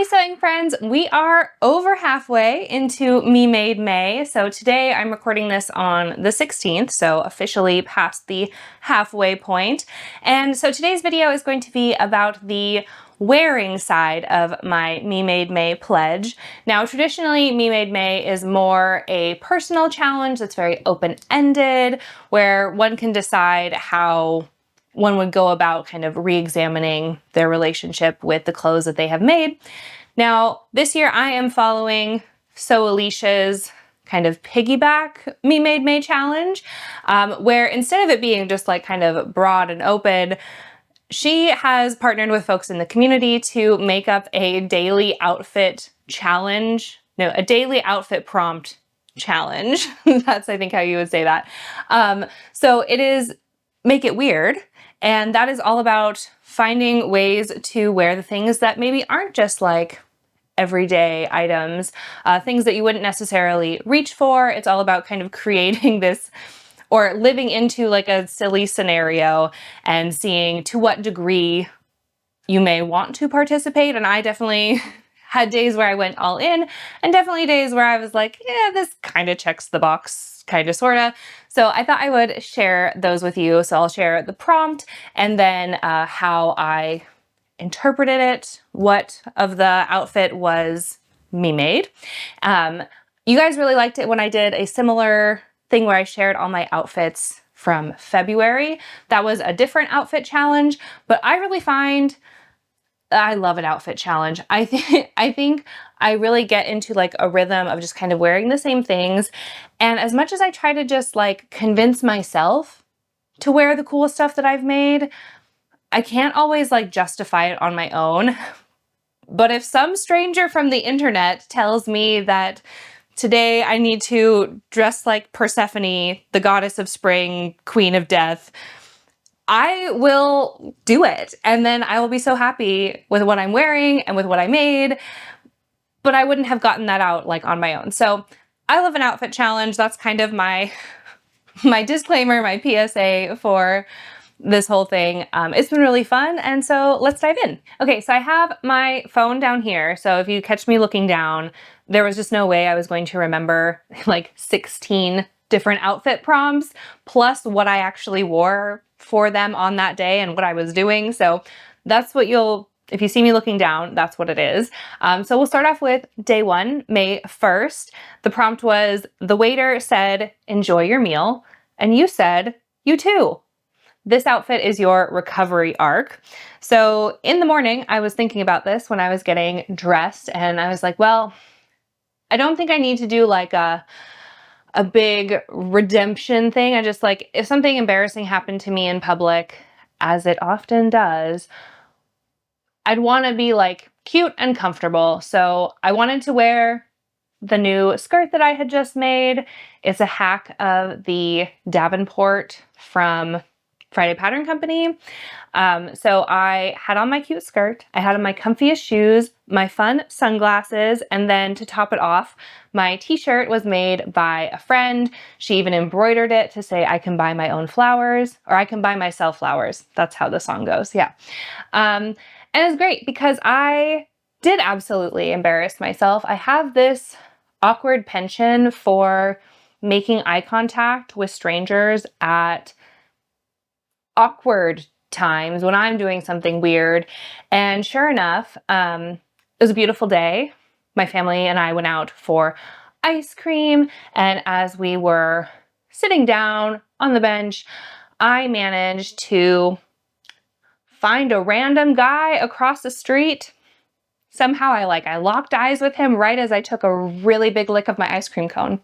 Hey sewing friends, we are over halfway into Me Made May. So today I'm recording this on the 16th, so officially past the halfway point. And so today's video is going to be about the wearing side of my Me Made May pledge. Now traditionally Me Made May is more a personal challenge that's very open-ended, where one can decide how one would go about kind of re-examining their relationship with the clothes that they have made. Now, this year I am following Sew Alicia's kind of piggyback Me Made May challenge, where instead of it being just like kind of broad and open, she has partnered with folks in the community to make up a daily outfit challenge, no, a daily outfit prompt challenge. That's, I think, how you would say that. So it is Make It Weird. And that is all about finding ways to wear the things that maybe aren't just like everyday items, things that you wouldn't necessarily reach for. It's all about kind of creating this or living into like a silly scenario and seeing to what degree you may want to participate. And I definitely had days where I went all in and definitely days where I was like, yeah, this kind of checks the box, kind of, sort of. So I thought I would share those with you. So I'll share the prompt and then how I interpreted it, what of the outfit was me made. You guys really liked it when I did a similar thing where I shared all my outfits from February. That was a different outfit challenge, but I really find I love an outfit challenge. I think I really get into like a rhythm of just kind of wearing the same things. And as much as I try to just like convince myself to wear the cool stuff that I've made, I can't always like justify it on my own. But if some stranger from the internet tells me that today I need to dress like Persephone, the goddess of spring, queen of death, I will do it. And then I will be so happy with what I'm wearing and with what I made, but I wouldn't have gotten that out like on my own. So I love an outfit challenge. That's kind of my disclaimer, my PSA for this whole thing. It's been really fun. And so let's dive in. Okay, so I have my phone down here. So if you catch me looking down, there was just no way I was going to remember like 16 different outfit prompts plus what I actually wore for them on that day and what I was doing. So that's what if you see me looking down, that's what it is. So we'll start off with day one, May 1st. The prompt was, the waiter said, enjoy your meal. And you said, you too. This outfit is your recovery arc. So in the morning, I was thinking about this when I was getting dressed and I was like, well, I don't think I need to do like a big redemption thing. I just like, if something embarrassing happened to me in public, as it often does, I'd want to be like cute and comfortable. So I wanted to wear the new skirt that I had just made. It's a hack of the Davenport from Friday Pattern Company. So I had on my cute skirt, I had on my comfiest shoes, my fun sunglasses, and then to top it off, my t-shirt was made by a friend. She even embroidered it to say, I can buy my own flowers, or I can buy myself flowers. That's how the song goes, yeah. And it was great because I did absolutely embarrass myself. I have this awkward penchant for making eye contact with strangers at awkward times when I'm doing something weird. And sure enough, it was a beautiful day. My family and I went out for ice cream. And as we were sitting down on the bench, I managed to find a random guy across the street. Somehow I locked eyes with him right as I took a really big lick of my ice cream cone.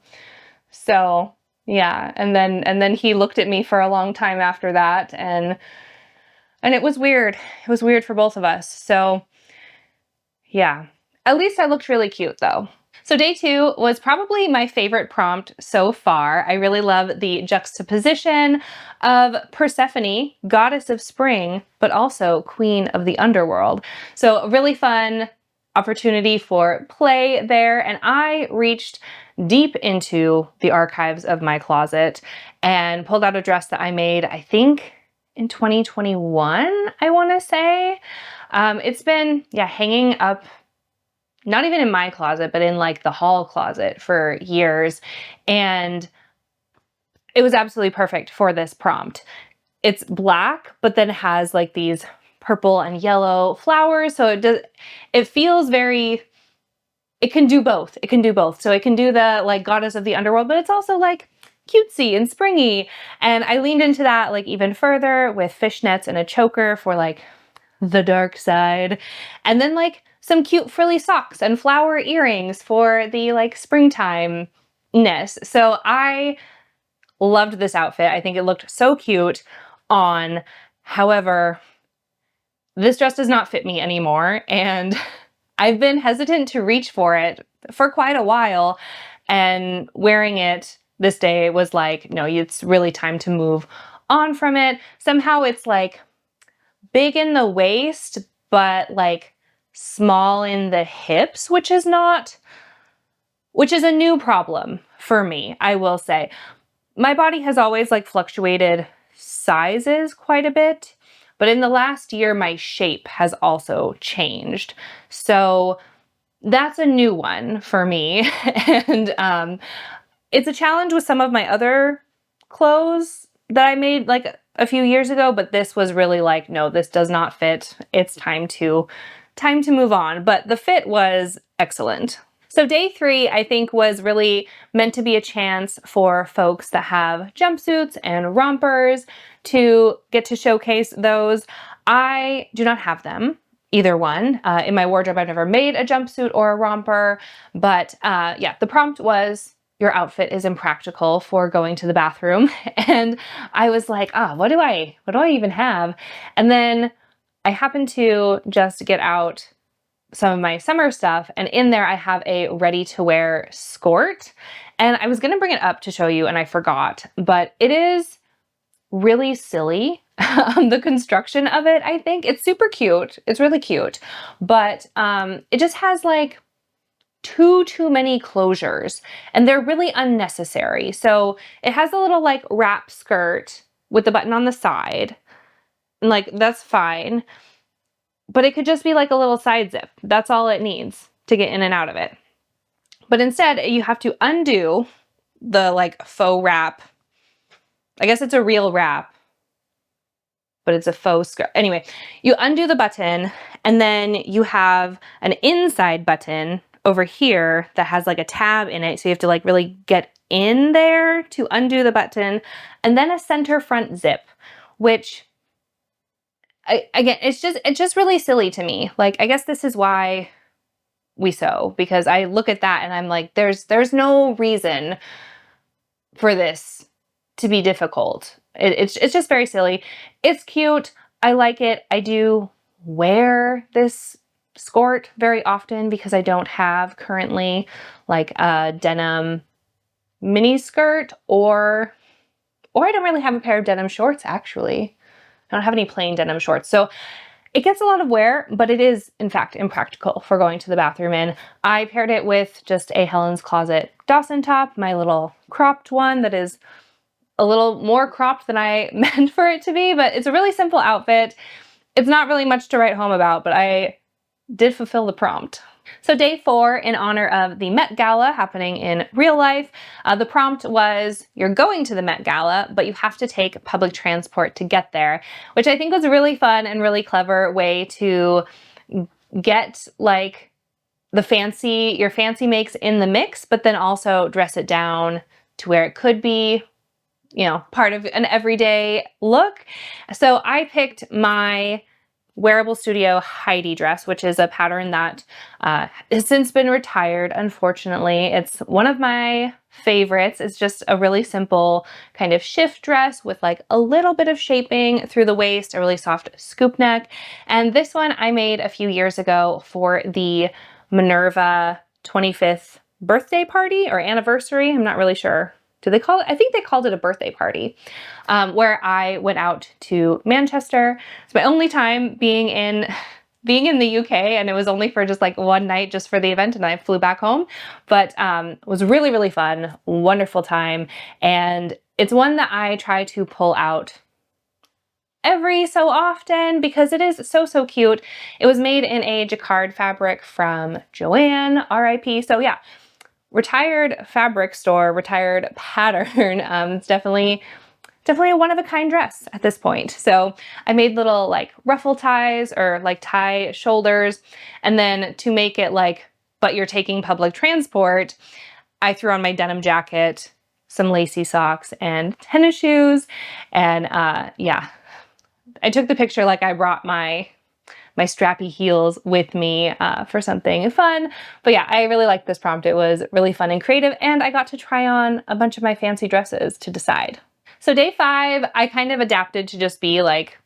So yeah, and then he looked at me for a long time after that, and it was weird. It was weird for both of us. So yeah, at least I looked really cute though. So day two was probably my favorite prompt so far. I really love the juxtaposition of Persephone, goddess of spring, but also queen of the underworld. So a really fun opportunity for play there. And I reached deep into the archives of my closet and pulled out a dress that I made, I think in 2021, I want to say. It's been, hanging up not even in my closet, but in like the hall closet for years. And it was absolutely perfect for this prompt. It's black, but then has like these purple and yellow flowers. So it feels very, it can do both. It can do both. So it can do the like goddess of the underworld, but it's also like cutesy and springy. And I leaned into that like even further with fishnets and a choker for like the dark side. And then like some cute frilly socks and flower earrings for the like springtime-ness. So I loved this outfit. I think it looked so cute on. However, this dress does not fit me anymore, and I've been hesitant to reach for it for quite a while, and wearing it this day was like, no, it's really time to move on from it. Somehow it's like big in the waist, but like small in the hips, which is a new problem for me, I will say. My body has always like fluctuated sizes quite a bit, but in the last year, my shape has also changed. So that's a new one for me. And it's a challenge with some of my other clothes that I made like a few years ago, but this was really like, no, this does not fit. It's time to move on. But the fit was excellent. So day 3, I think, was really meant to be a chance for folks that have jumpsuits and rompers to get to showcase those. I do not have them, either one. In my wardrobe, I've never made a jumpsuit or a romper, but yeah, the prompt was, your outfit is impractical for going to the bathroom. And I was like, what do I even have? And then I happened to just get out some of my summer stuff, and in there I have a ready-to-wear skirt, and I was gonna bring it up to show you and I forgot, but it is really silly. The construction of it, I think it's super cute. It's really cute, but it just has like too many closures, and they're really unnecessary. So it has a little like wrap skirt with the button on the side, and like that's fine. But it could just be like a little side zip. That's all it needs to get in and out of it. But instead, you have to undo the like faux wrap. I guess it's a real wrap, but it's a faux skirt. Anyway, you undo the button, and then you have an inside button over here that has like a tab in it. So you have to like really get in there to undo the button, and then a center front zip, which again, it's just really silly to me. Like, I guess this is why we sew, because I look at that and I'm like, there's no reason for this to be difficult. It's just very silly. It's cute. I like it. I do wear this skirt very often because I don't have currently like a denim mini skirt, or I don't really have a pair of denim shorts, actually. I don't have any plain denim shorts. So it gets a lot of wear, but it is in fact impractical for going to the bathroom in. I paired it with just a Helen's Closet Dawson top, my little cropped one that is a little more cropped than I meant for it to be, but it's a really simple outfit. It's not really much to write home about, but I did fulfill the prompt. So day 4, in honor of the Met Gala happening in real life, the prompt was, you're going to the Met Gala, but you have to take public transport to get there, which I think was a really fun and really clever way to get like your fancy makes in the mix, but then also dress it down to where it could be, you know, part of an everyday look. So I picked my Wearable Studio Heidi dress, which is a pattern that has since been retired, unfortunately. It's one of my favorites. It's just a really simple kind of shift dress with like a little bit of shaping through the waist, a really soft scoop neck. And this one I made a few years ago for the Minerva 25th birthday party or anniversary. I'm not really sure. Do they call it? I think they called it a birthday party, where I went out to Manchester. It's my only time being in the UK, and it was only for just like one night just for the event, and I flew back home. But it was really, really fun, wonderful time. And it's one that I try to pull out every so often because it is so, so cute. It was made in a jacquard fabric from Joanne, RIP. So yeah, retired fabric store, retired pattern. It's definitely a one-of-a-kind dress at this point. So I made little like ruffle ties or like tie shoulders. And then to make it like, but you're taking public transport, I threw on my denim jacket, some lacy socks and tennis shoes. And yeah, I took the picture like I brought my strappy heels with me for something fun. But yeah, I really liked this prompt. It was really fun and creative, and I got to try on a bunch of my fancy dresses to decide. So day 5, I kind of adapted to just be like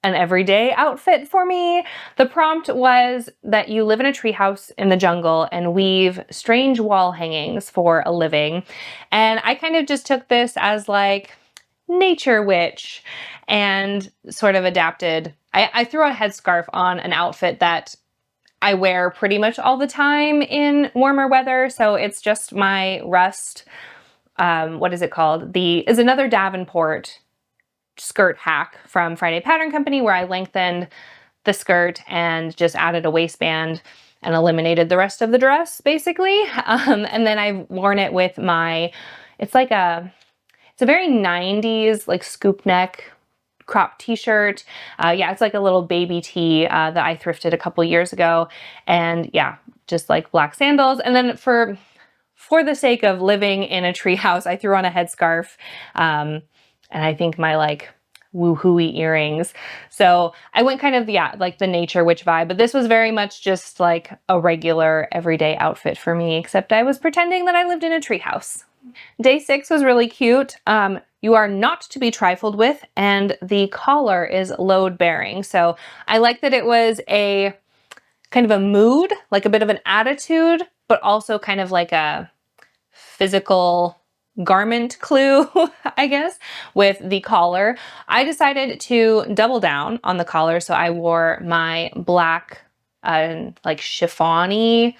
an everyday outfit for me. The prompt was that you live in a treehouse in the jungle and weave strange wall hangings for a living. And I kind of just took this as like nature witch and sort of adapted. I threw a headscarf on an outfit that I wear pretty much all the time in warmer weather. So it's just my rust, what is it called? Is another Davenport skirt hack from Friday Pattern Company, where I lengthened the skirt and just added a waistband and eliminated the rest of the dress basically. And then I've worn it with it's a very 90s like scoop neck crop t-shirt. Yeah, it's like a little baby tee that I thrifted a couple years ago. And yeah, just like black sandals. And then for the sake of living in a treehouse, I threw on a headscarf. And I think my like woo-hooey earrings. So I went kind of, yeah, like the nature witch vibe, but this was very much just like a regular everyday outfit for me, except I was pretending that I lived in a treehouse. Day 6 was really cute. You are not to be trifled with, and the collar is load bearing. So I like that it was a kind of a mood, like a bit of an attitude, but also kind of like a physical garment clue, I guess, with the collar. I decided to double down on the collar. So I wore my black, like chiffon-y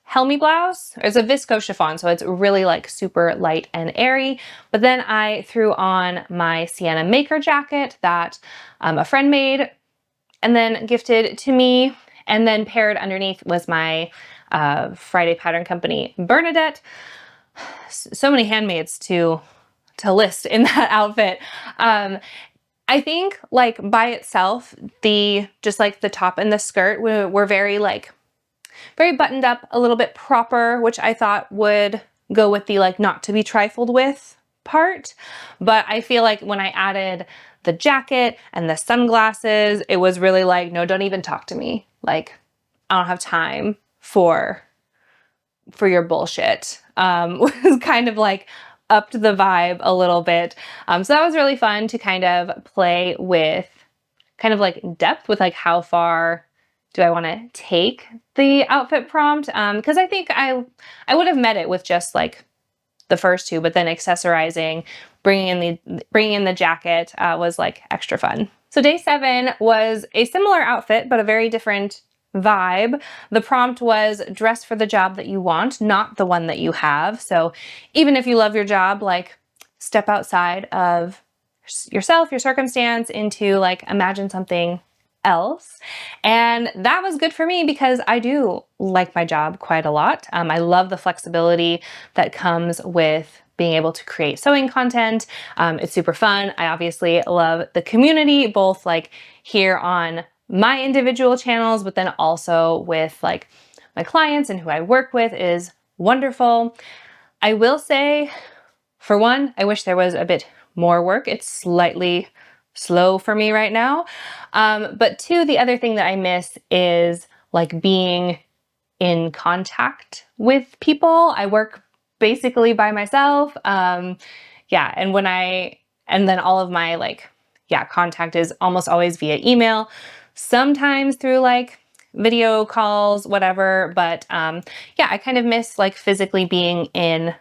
Helmi blouse. It's a viscose chiffon, so it's really like super light and airy. But then I threw on my Sienna Maker jacket that a friend made and then gifted to me. And then paired underneath was my Friday Pattern Company Bernadette. So many handmaids to list in that outfit. I think like by itself, just like the top and the skirt were very buttoned up, a little bit proper, which I thought would go with the like not to be trifled with part. But I feel like when I added the jacket and the sunglasses, it was really like, no, don't even talk to me. Like, I don't have time for your bullshit. Was kind of like upped the vibe a little bit. So that was really fun to kind of play with kind of like depth with like how far do I want to take the outfit prompt? Because I think I would have met it with just like the first two, but then accessorizing, bringing in the jacket was like extra fun. So day 7 was a similar outfit, but a very different vibe. The prompt was dress for the job that you want, not the one that you have. So even if you love your job, like step outside of yourself, your circumstance, into like imagine something else. And that was good for me because I do like my job quite a lot. I love the flexibility that comes with being able to create sewing content. It's super fun. I obviously love the community, both like here on my individual channels, but then also with like my clients and who I work with is wonderful. I will say, for one, I wish there was a bit more work. It's slightly slow for me right now. But 2, the other thing that I miss is like being in contact with people. I work basically by myself. Yeah, and then all of my like, yeah, contact is almost always via email, sometimes through like video calls, whatever. But yeah, I kind of miss like physically being in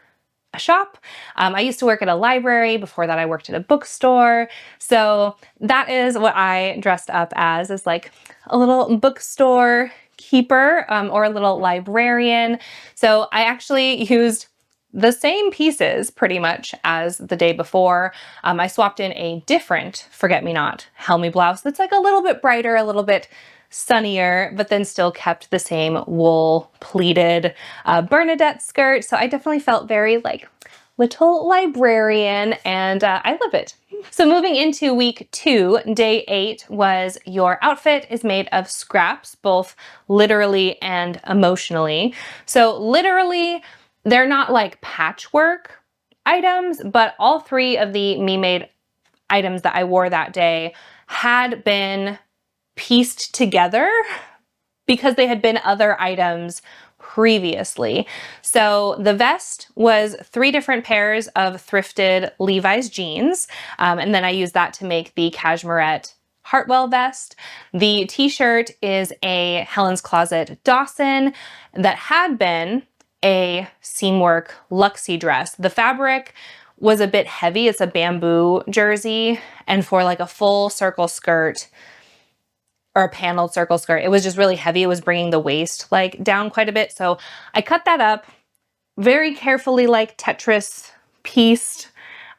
a shop. I used to work at a library. Before that, I worked at a bookstore. So that is what I dressed up as, is like a little bookstore keeper or a little librarian. So I actually used the same pieces pretty much as the day before. I swapped in a different forget-me-not Helmi blouse that's like a little bit brighter, a little bit sunnier, but then still kept the same wool pleated Bernadette skirt. So I definitely felt very like little librarian, and I love it. So moving into week 2, day 8 was your outfit is made of scraps, both literally and emotionally. So literally, they're not like patchwork items, but all 3 of the Me Made items that I wore that day had been pieced together because they had been other items previously. So the vest was 3 different pairs of thrifted Levi's jeans, and then I used that to make the Cashmerette Hartwell vest. The t-shirt is a Helen's Closet Dawson that had been a Seamwork Luxie dress. The fabric was a bit heavy. It's a bamboo jersey, and for like a full circle skirt, or a paneled circle skirt, it was just really heavy. It was bringing the waist like down quite a bit. So I cut that up very carefully, like Tetris pieced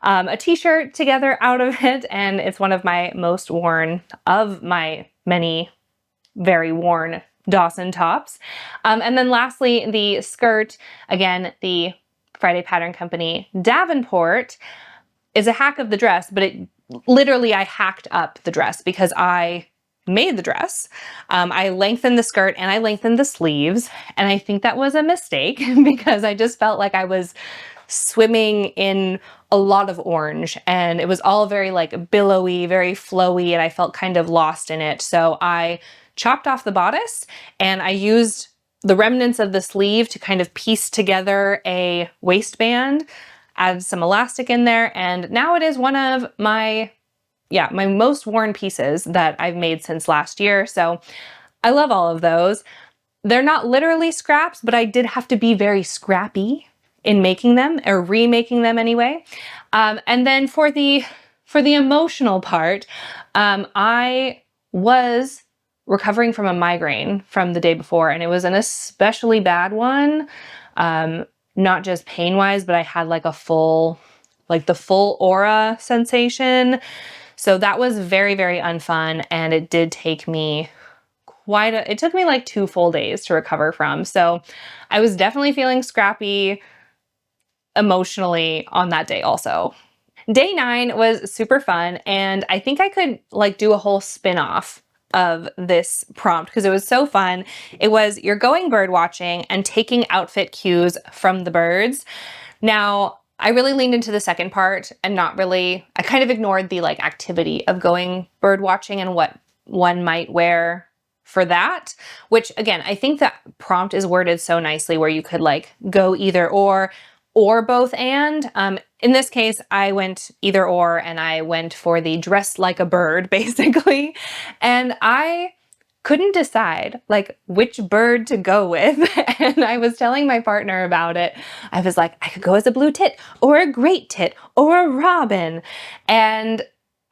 a t-shirt together out of it. And it's one of my most worn of my many very worn Dawson tops. And then lastly, the skirt, again, the Friday Pattern Company Davenport is a hack of the dress, but it literally, I hacked up the dress because I made the dress. I lengthened the skirt and I lengthened the sleeves. And I think that was a mistake because I just felt like I was swimming in a lot of orange and it was all very like billowy, very flowy, and I felt kind of lost in it. So I chopped off the bodice and I used the remnants of the sleeve to kind of piece together a waistband, add some elastic in there. And now it is one of my most worn pieces that I've made since last year. So I love all of those. They're not literally scraps, but I did have to be very scrappy in making them, or remaking them anyway. And then for the emotional part, I was recovering from a migraine from the day before, and it was an especially bad one. Not just pain-wise, but I had like the full aura sensation. So that was very, very unfun, and it did take me it took me like 2 full days to recover from. So I was definitely feeling scrappy emotionally on that day also. Day 9 was super fun, and I think I could like do a whole spin-off of this prompt because it was so fun. It was you're going bird watching and taking outfit cues from the birds. Now, I really leaned into the second part and I kind of ignored the like activity of going bird watching and what one might wear for that, which again, I think that prompt is worded so nicely where you could like go either or both and. In this case, I went either or, and I went for the dress like a bird basically. And I couldn't decide like which bird to go with. And I was telling my partner about it. I was like, I could go as a blue tit or a great tit or a robin. And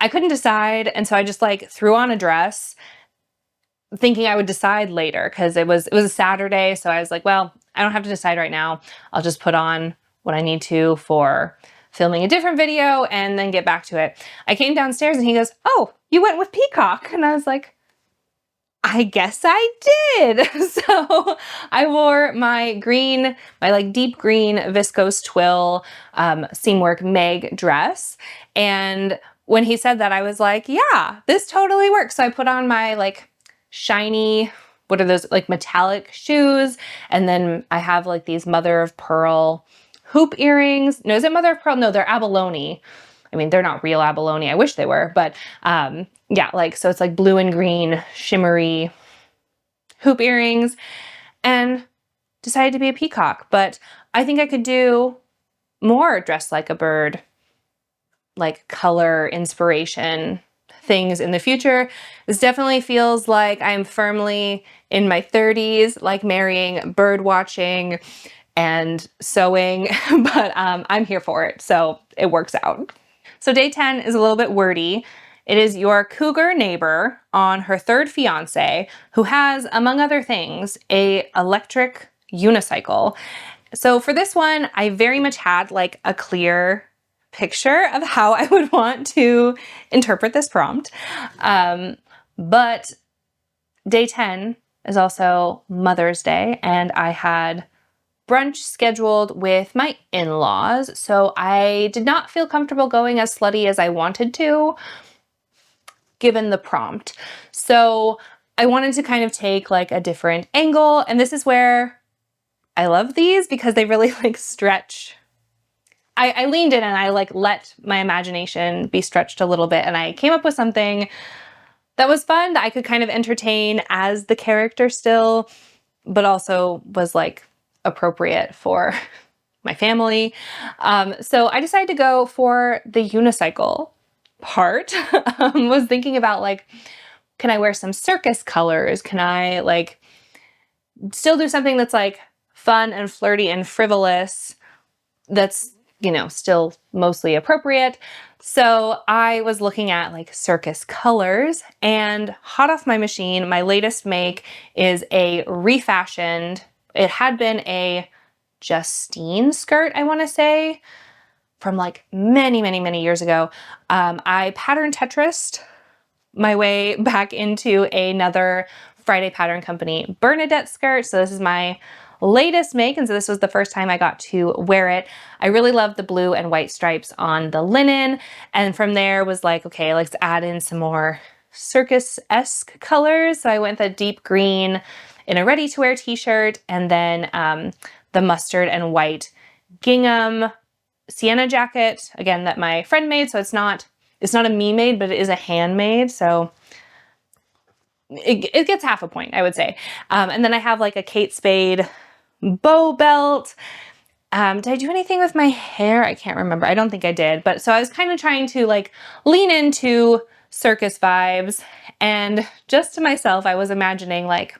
I couldn't decide. And so I just like threw on a dress thinking I would decide later because it was a Saturday. So I was like, well, I don't have to decide right now. I'll just put on what I need to for filming a different video and then get back to it. I came downstairs and he goes, "Oh, you went with peacock." And I was like, I guess I did. So I wore my like deep green viscose twill Seamwork Meg dress. And when he said that, I was like, yeah, this totally works. So I put on my like shiny, what are those, like metallic shoes. And then I have like these mother of pearl hoop earrings. No, is it mother of pearl? No, they're abalone. I mean, they're not real abalone. I wish they were, but yeah, like, so it's like blue and green shimmery hoop earrings, and decided to be a peacock. But I think I could do more dressed like a bird, like color inspiration things in the future. This definitely feels like I'm firmly in my 30s, like marrying, bird watching, and sewing, but I'm here for it, so it works out. So day 10 is a little bit wordy. It is your cougar neighbor on her 3rd fiance who has, among other things, a electric unicycle. So for this one, I very much had like a clear picture of how I would want to interpret this prompt. But day 10 is also Mother's Day, and I had brunch scheduled with my in-laws, so I did not feel comfortable going as slutty as I wanted to, given the prompt. So I wanted to kind of take like a different angle, and this is where I love these because they really like stretch. I leaned in and I like let my imagination be stretched a little bit, and I came up with something that was fun, that I could kind of entertain as the character still, but also was like appropriate for my family. So I decided to go for the unicycle part. Was thinking about like, can I wear some circus colors? Can I like still do something that's like fun and flirty and frivolous, that's, you know, still mostly appropriate? So I was looking at like circus colors, and hot off my machine, my latest make is a refashioned, it had been a Justine skirt, I want to say, from like many, many, many years ago. I pattern Tetrised my way back into another Friday Pattern Company Bernadette skirt. So this is my latest make, and so this was the first time I got to wear it. I really loved the blue and white stripes on the linen, and from there was like, okay, let's add in some more circus-esque colors. So I went with a deep green in a ready-to-wear t-shirt, and then the mustard and white gingham Sienna jacket, again, that my friend made. So it's not a me made, but it is a handmade. So it gets half a point, I would say. And then I have like a Kate Spade bow belt. Did I do anything with my hair? I can't remember. I don't think I did. But so I was kind of trying to like lean into circus vibes. And just to myself, I was imagining like,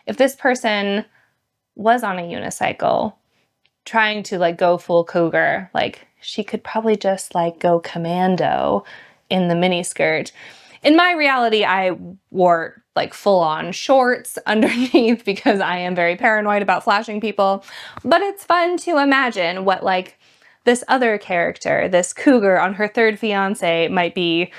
if this person was on a unicycle trying to like go full cougar, like she could probably just like go commando in the mini skirt. In my reality, I wore like full on shorts underneath because I am very paranoid about flashing people, but it's fun to imagine what like this other character, this cougar on her third fiance, might be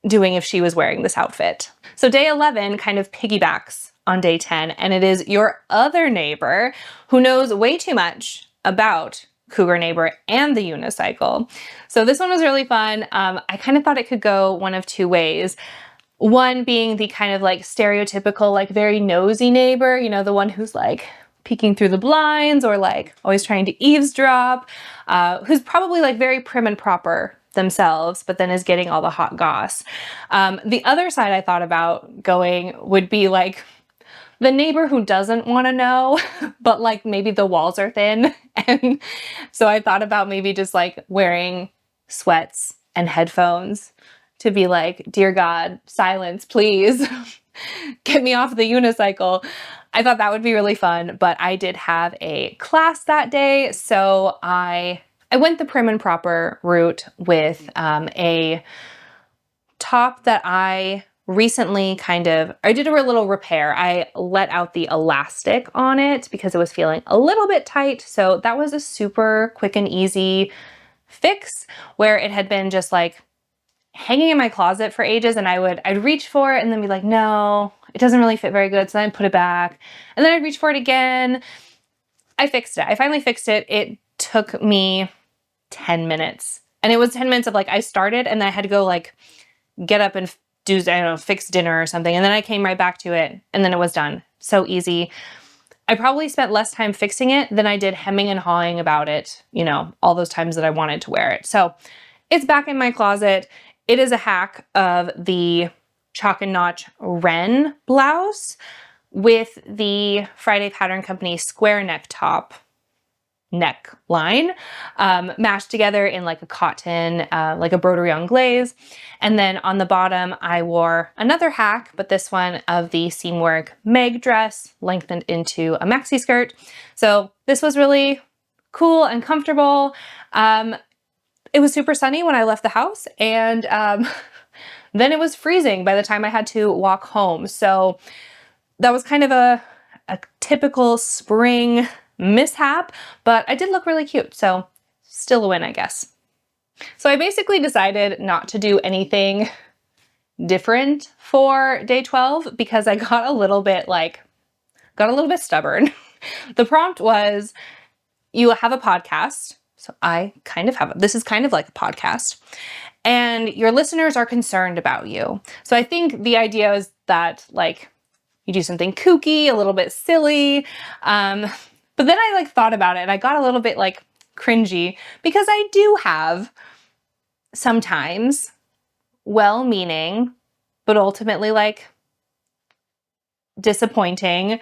doing if she was wearing this outfit. So day 11 kind of piggybacks on day 10, and it is your other neighbor who knows way too much about Cougar Neighbor and the unicycle. So this one was really fun. I kind of thought it could go one of two ways. One being the kind of like stereotypical, like very nosy neighbor, you know, the one who's like peeking through the blinds or like always trying to eavesdrop, who's probably like very prim and proper themselves, but then is getting all the hot goss. The other side I thought about going would be like the neighbor who doesn't want to know, but like maybe the walls are thin. And so I thought about maybe just like wearing sweats and headphones to be like, dear God, silence, please. Get me off the unicycle. I thought that would be really fun, but I did have a class that day. So I went the prim and proper route with a top that I recently I did a little repair. I let out the elastic on it because it was feeling a little bit tight. So that was a super quick and easy fix, where it had been just like hanging in my closet for ages, and I'd reach for it and then be like, no, it doesn't really fit very good. So then I'd put it back, and then I'd reach for it again. I fixed it. I finally fixed it. It took me 10 minutes, and it was 10 minutes of like, I started and then I had to go like get up and do, I don't know, fix dinner or something. And then I came right back to it, and then it was done. So easy. I probably spent less time fixing it than I did hemming and hawing about it, you know, all those times that I wanted to wear it. So it's back in my closet. It is a hack of the Chalk and Notch Wren blouse with the Friday Pattern Company square neck top neckline, mashed together in like a cotton, like a broderie anglaise. And then on the bottom, I wore another hack, but this one of the Seamwork Meg dress lengthened into a maxi skirt. So this was really cool and comfortable. It was super sunny when I left the house, and then it was freezing by the time I had to walk home. So that was kind of a typical spring mishap, but I did look really cute. So still a win, I guess. So I basically decided not to do anything different for day 12 because I got a little bit stubborn. The prompt was, you have a podcast. So I kind of have, this is kind of like a podcast, and your listeners are concerned about you. So I think the idea is that like you do something kooky, a little bit silly. But then I like thought about it and I got a little bit like cringy because I do have sometimes well-meaning, but ultimately like disappointing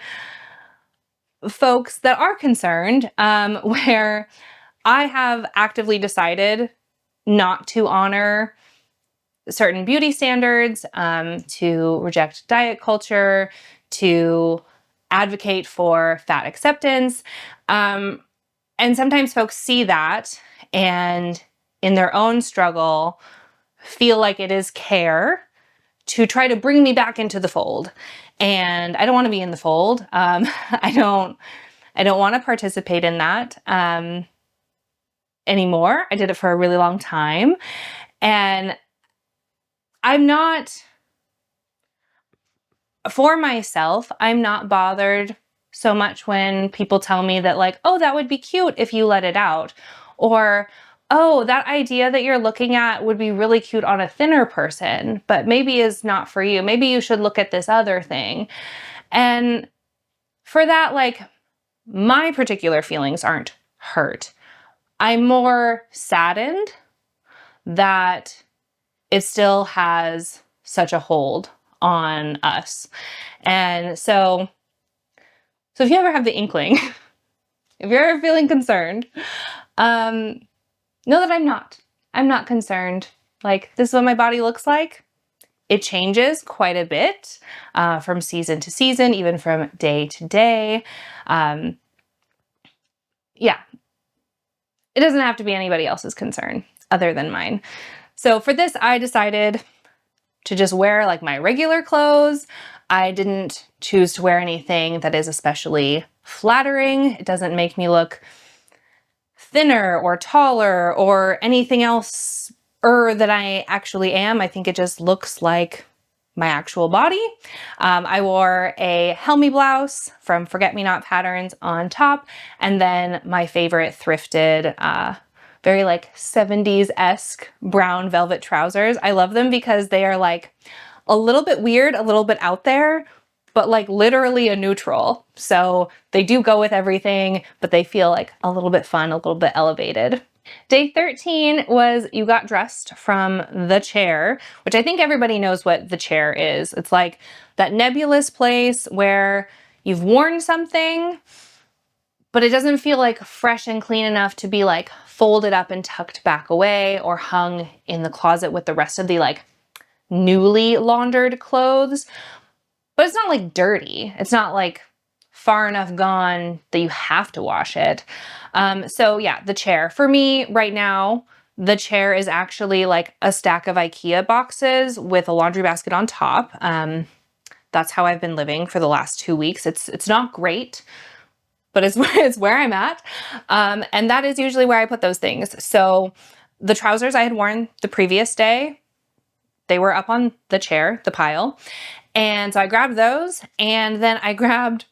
folks that are concerned, where I have actively decided not to honor certain beauty standards, to reject diet culture, to advocate for fat acceptance. And sometimes folks see that and in their own struggle feel like it is care to try to bring me back into the fold. And I don't want to be in the fold. I don't want to participate in that anymore. I did it for a really long time. And I'm not, for myself, I'm not bothered so much when people tell me that like, oh, that would be cute if you let it out. Or, oh, that idea that you're looking at would be really cute on a thinner person, but maybe is not for you. Maybe you should look at this other thing. And for that, like, my particular feelings aren't hurt. I'm more saddened that it still has such a hold on us. And so if you ever have the inkling, if you're ever feeling concerned, know that I'm not concerned. Like, this is what my body looks like. It changes quite a bit from season to season, even from day to day. Yeah, it doesn't have to be anybody else's concern other than mine. So for this, I decided to just wear like my regular clothes. I didn't choose to wear anything that is especially flattering. It doesn't make me look thinner or taller or anything else that I actually am. I think it just looks like my actual body. I wore a Helmi blouse from Forget Me Not Patterns on top, and then my favorite thrifted, very like 70s-esque brown velvet trousers. I love them because they are like a little bit weird, a little bit out there, but like literally a neutral. So they do go with everything, but they feel like a little bit fun, a little bit elevated. Day 13 was you got dressed from the chair, which I think everybody knows what the chair is. It's like that nebulous place where you've worn something, but it doesn't feel like fresh and clean enough to be like folded up and tucked back away or hung in the closet with the rest of the like newly laundered clothes. But it's not like dirty. It's not like far enough gone that you have to wash it. So yeah, the chair. For me right now, the chair is actually like a stack of IKEA boxes with a laundry basket on top. That's how I've been living for the last 2 weeks. It's not great, but it's where I'm at. And that is usually where I put those things. So the trousers I had worn the previous day, they were up on the chair, the pile. And so I grabbed those, and then I grabbed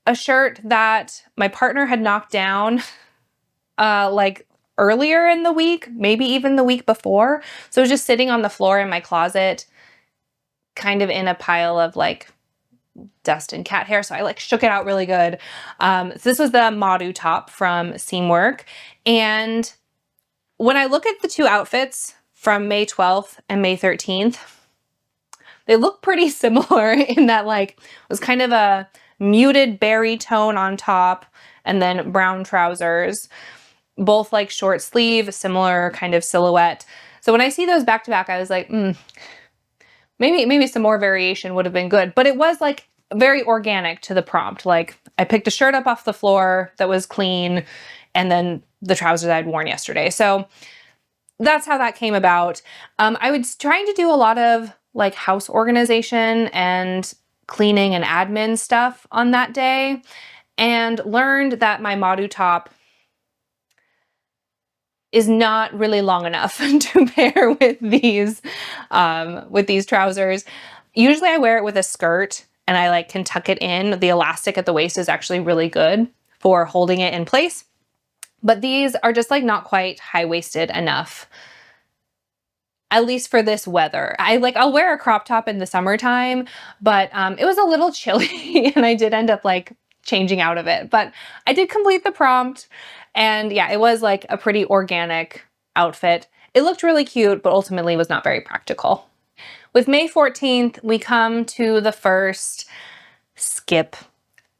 a shirt that my partner had knocked down like earlier in the week, maybe even the week before. So it was just sitting on the floor in my closet, kind of in a pile of like dust and cat hair. So I like shook it out really good. So this was the Madu top from Seamwork. And when I look at the two outfits from May 12th and May 13th, they look pretty similar in that like it was kind of a muted berry tone on top and then brown trousers, both like short sleeve, similar kind of silhouette. So when I see those back to back, I was like, maybe some more variation would have been good. But it was like very organic to the prompt. Like I picked a shirt up off the floor that was clean, and then the trousers I'd worn yesterday. So that's how that came about. I was trying to do a lot of like house organization and cleaning and admin stuff on that day. and learned that my Madu top is not really long enough to pair with these trousers. Usually I wear it with a skirt and I like can tuck it in. The elastic at the waist is actually really good for holding it in place. But these are just like not quite high-waisted enough, at least for this weather. I'll wear a crop top in the summertime, but it was a little chilly and I did end up like changing out of it. But I did complete the prompt. And yeah, it was like a pretty organic outfit. It looked really cute, but ultimately was not very practical. With May 14th, we come to the first skip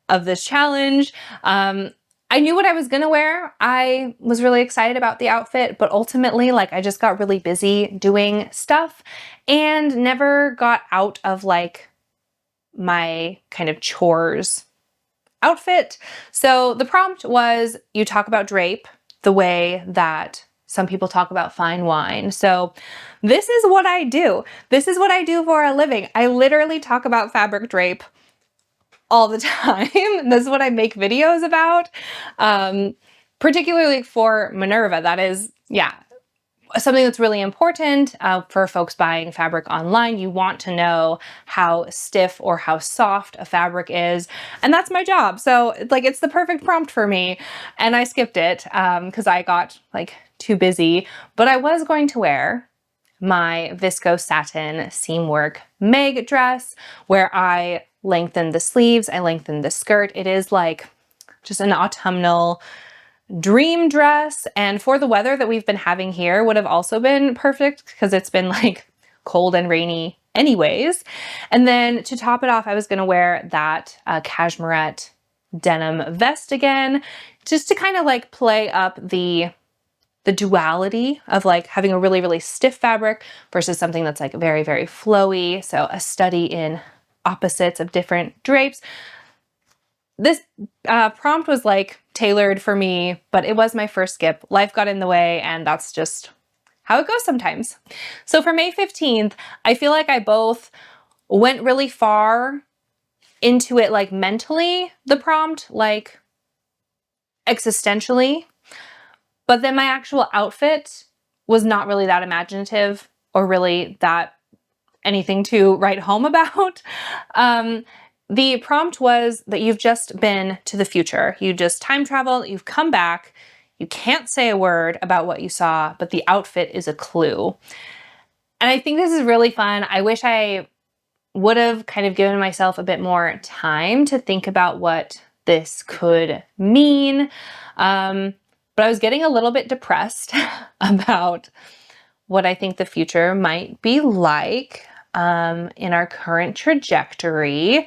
of this challenge. I knew what I was gonna wear. I was really excited about the outfit, but ultimately, like, I just got really busy doing stuff and never got out of like my kind of chores outfit. So the prompt was, you talk about drape the way that some people talk about fine wine. So this is what I do. This is what I do for a living. I literally talk about fabric drape all the time. This is what I make videos about, particularly for Minerva. That is, yeah, something that's really important for folks buying fabric online. You want to know how stiff or how soft a fabric is, and that's my job. So like, it's the perfect prompt for me, and I skipped it because I got like too busy. But I was going to wear my viscose satin Seamwork Meg dress, where I lengthened the sleeves, I lengthened the skirt. It is like just an autumnal dream dress, and for the weather that we've been having here would have also been perfect because it's been like cold and rainy anyways. And then to top it off, I was gonna wear that Cashmerette denim vest again, just to kind of like play up the duality of like having a really, really stiff fabric versus something that's like very, very flowy. So a study in opposites of different drapes. This prompt was like tailored for me, but it was my first skip. Life got in the way, and that's just how it goes sometimes. So for May 15th, I feel like I both went really far into it, like mentally, the prompt, like existentially, but then my actual outfit was not really that imaginative or really that anything to write home about. The prompt was that you've just been to the future. You just time traveled, you've come back, you can't say a word about what you saw, but the outfit is a clue. And I think this is really fun. I wish I would have kind of given myself a bit more time to think about what this could mean. But I was getting a little bit depressed about what I think the future might be like in our current trajectory.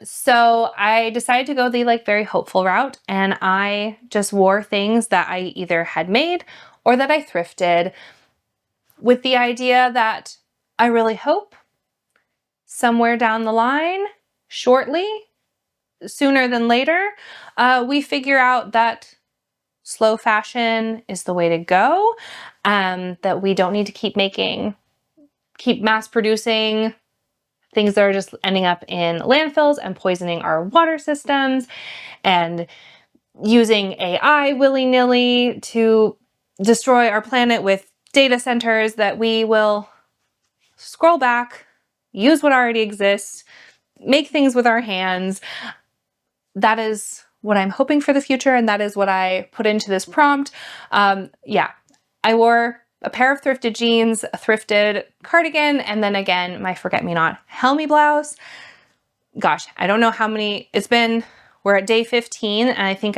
So I decided to go the like very hopeful route, and I just wore things that I either had made or that I thrifted, with the idea that I really hope somewhere down the line, shortly, sooner than later, we figure out that slow fashion is the way to go, that we don't need to keep mass producing things that are just ending up in landfills and poisoning our water systems, and using AI willy-nilly to destroy our planet with data centers, that we will scroll back, use what already exists, make things with our hands. That is what I'm hoping for the future, and that is what I put into this prompt. Yeah, I wore a pair of thrifted jeans, a thrifted cardigan, and then again, my forget-me-not Helmi blouse. Gosh, I don't know how many, we're at day 15, and I think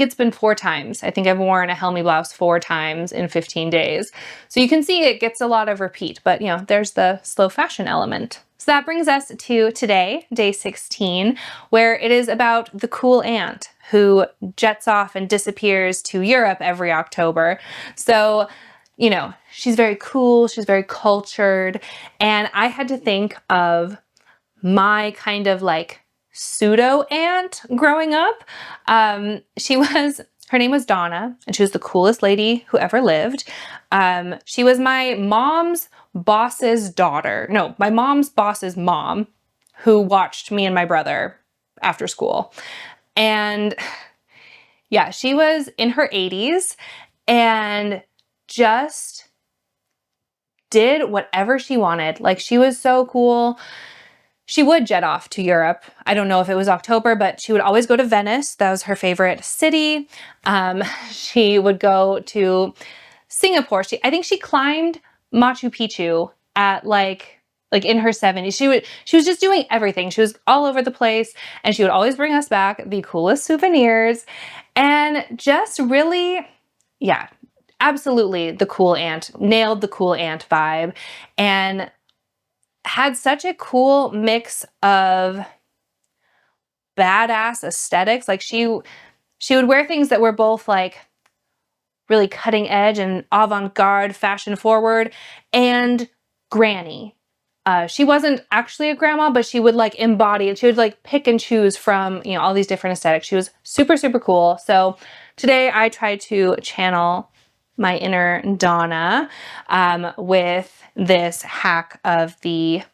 it's been 4 times. I think I've worn a Helmi blouse 4 times in 15 days. So you can see it gets a lot of repeat, but you know, there's the slow fashion element. So that brings us to today, day 16, where it is about the cool aunt who jets off and disappears to Europe every October. So, you know, she's very cool, she's very cultured, and I had to think of my kind of like pseudo aunt growing up. Her name was Donna, and she was the coolest lady who ever lived. She was my mom's boss's daughter. No, my mom's boss's mom, who watched me and my brother after school. And yeah, she was in her 80s and just did whatever she wanted. Like, she was so cool. She would jet off to Europe. I don't know if it was October, but she would always go to Venice. That was her favorite city. She would go to Singapore. I think she climbed Machu Picchu at like in her 70s. She was just doing everything. She was all over the place, and she would always bring us back the coolest souvenirs, and just really, yeah, absolutely the cool aunt. Nailed the cool aunt vibe, and had such a cool mix of badass aesthetics. Like, she would wear things that were both like really cutting edge and avant-garde, fashion forward, and granny. She wasn't actually a grandma, but she would like embody it. She would like pick and choose from, you know, all these different aesthetics. She was super, super cool. So today I tried to channel my inner Donna with this hack of the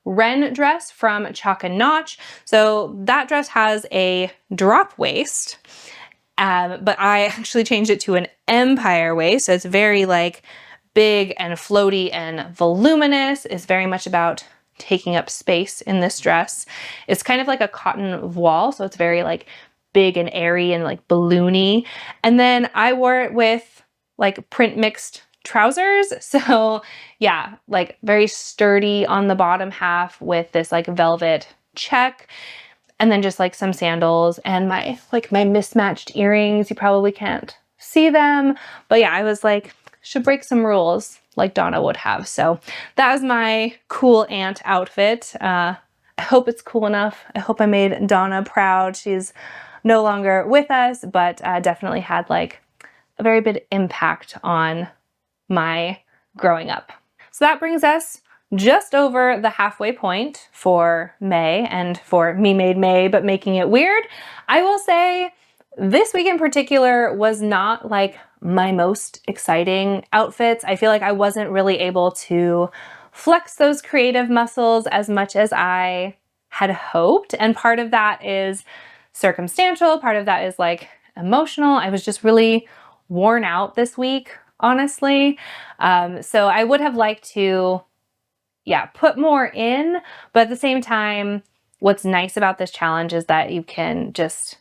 Wren dress from Chalk and Notch. So that dress has a drop waist, but I actually changed it to an empire waist. So it's very like big and floaty and voluminous. It's very much about taking up space in this dress. It's kind of like a cotton voile, so it's very like big and airy and like balloony. And then I wore it with like print mixed trousers. So yeah, like very sturdy on the bottom half with this like velvet check. And then just like some sandals and my mismatched earrings. You probably can't see them, but yeah, I was like, should break some rules like Donna would have. So that was my cool aunt outfit. I hope it's cool enough. I hope I made Donna proud. She's no longer with us, but definitely had like a very big impact on my growing up. So that brings us just over the halfway point for May and for Me Made May, but making it weird. I will say this week in particular was not like my most exciting outfits. I feel like I wasn't really able to flex those creative muscles as much as I had hoped. And part of that is circumstantial. Part of that is like emotional. I was just really worn out this week, honestly. So I would have liked to, yeah, put more in, but at the same time, what's nice about this challenge is that you can just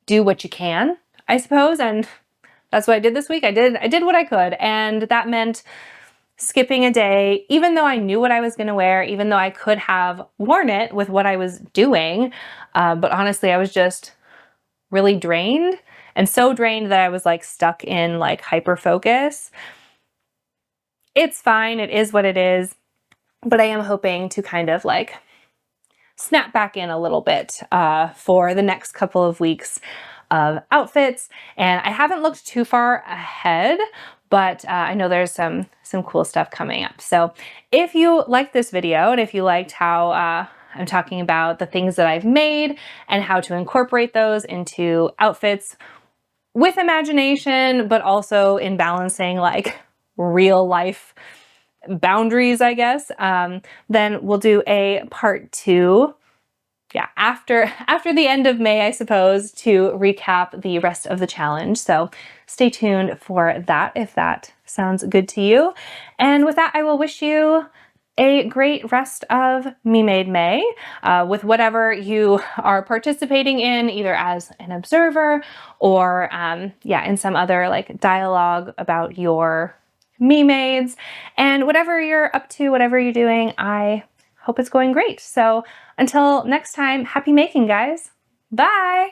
do what you can, I suppose. And that's what I did this week. I did what I could. And that meant skipping a day, even though I knew what I was going to wear, even though I could have worn it with what I was doing. But honestly, I was just really drained, and so drained that I was like stuck in like hyper focus. It's fine. It is what it is. But I am hoping to kind of like snap back in a little bit for the next couple of weeks of outfits. And I haven't looked too far ahead, but I know there's some cool stuff coming up. So if you liked this video, and if you liked how I'm talking about the things that I've made and how to incorporate those into outfits with imagination, but also in balancing like real life boundaries, I guess, then we'll do a part 2. Yeah, after the end of May, I suppose, to recap the rest of the challenge. So stay tuned for that if that sounds good to you. And with that, I will wish you a great rest of Me Made May with whatever you are participating in, either as an observer or yeah, in some other like dialogue about your Me Mades. And whatever you're up to, whatever you're doing, I hope it's going great. So until next time, happy making, guys. Bye.